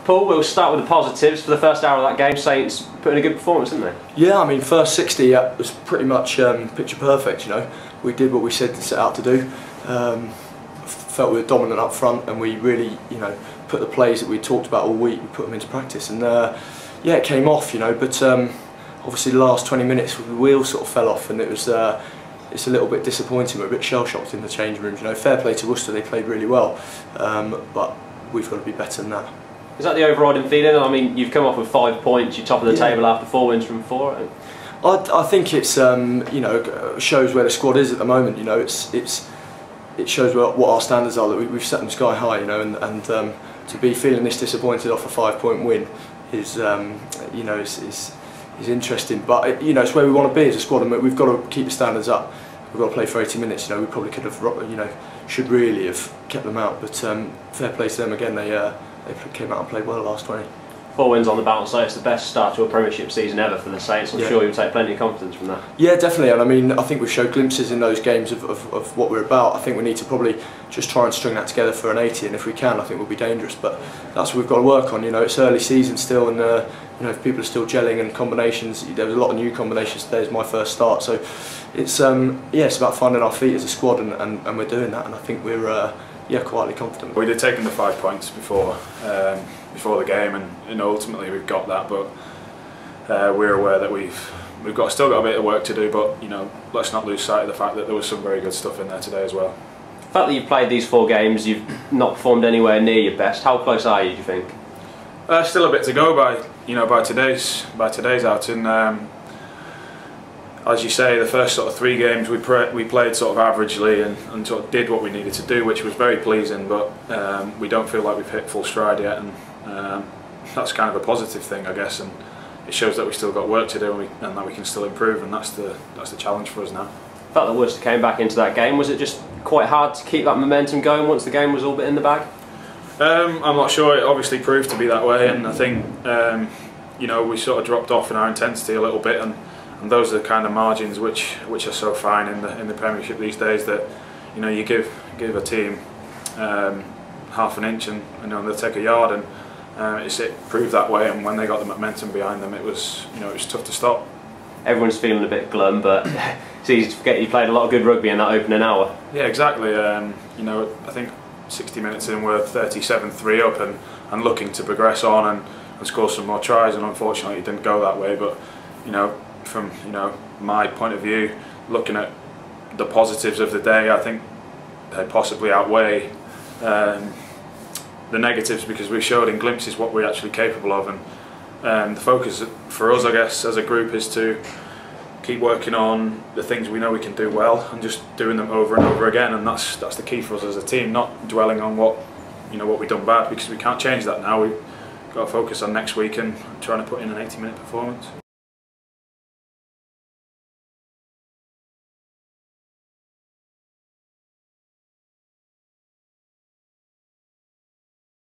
Paul, we'll start with the positives. For the first hour of that game, Saints put in a good performance, didn't they? Yeah, I mean, first 60 was pretty much picture perfect, you know. We did what we said to set out to do. Felt we were dominant up front, and we really, you know, put the plays that we talked about all week, we put them into practice, and yeah, it came off, you know, but obviously the last 20 minutes the wheels sort of fell off, and it was it's a little bit disappointing. We're a bit shell-shocked in the change rooms, you know. Fair play to Worcester, they played really well, but we've got to be better than that. Is that the overriding feeling? I mean, you've come off with 5 points, you're top of the table after 4 wins from 4. I think it's you know, shows where the squad is at the moment. You know, it shows what our standards are, that we've set them sky high. You know, and to be feeling this disappointed off a 5-point win is you know, is interesting. But you know, it's where we want to be as a squad, and we've got to keep the standards up. We've got to play for 80 minutes. You know, we probably could have, you know, should really have kept them out. But fair play to them again. They came out and played well the last 20. 4 wins on the bounce, so it's the best start to a Premiership season ever for the Saints. I'm sure you'll take plenty of confidence from that. Yeah, definitely, and I mean, I think we've showed glimpses in those games of what we're about. I think we need to probably just try and string that together for an 80, and if we can, I think we'll be dangerous. But that's what we've got to work on. You know, it's early season still, and you know, if people are still gelling and combinations, there was a lot of new combinations today. It's my first start, so it's yeah, it's about finding our feet as a squad, and we're doing that, and I think we're yeah, quietly confident. We'd have taken the 5 points before the game, and ultimately we've got that. But we're aware that we've still got a bit of work to do. But you know, let's not lose sight of the fact that there was some very good stuff in there today as well. The fact that you've played these 4 games, you've not performed anywhere near your best. How close are you, do you think? Still a bit to go by today's outing. As you say, the first sort of 3 games we played sort of averagely and sort of did what we needed to do, which was very pleasing. But we don't feel like we've hit full stride yet, and that's kind of a positive thing, I guess. And it shows that we still got work to do, and that we can still improve, and that's the challenge for us now. The fact that Worcester came back into that game, was it just quite hard to keep that momentum going once the game was all bit in the bag? I'm not sure. It obviously proved to be that way, and I think you know, we sort of dropped off in our intensity a little bit, and those are the kind of margins which are so fine in the Premiership these days, that you know, you give a team half an inch and you know, they'll take a yard, and it proved that way. And when they got the momentum behind them, it was, you know, it was tough to stop. Everyone's feeling a bit glum, but it's easy to forget you played a lot of good rugby in that opening hour. Yeah, exactly. You know, I think 60 minutes in we're 37-3 up and looking to progress on and score some more tries, and unfortunately it didn't go that way. But you know, from my point of view, looking at the positives of the day, I think they possibly outweigh the negatives, because we showed in glimpses what we're actually capable of, and the focus for us, I guess, as a group is to keep working on the things we know we can do well and just doing them over and over again, and that's the key for us as a team, not dwelling on what we've done bad, because we can't change that now. We've got to focus on next week and trying to put in an 80-minute performance.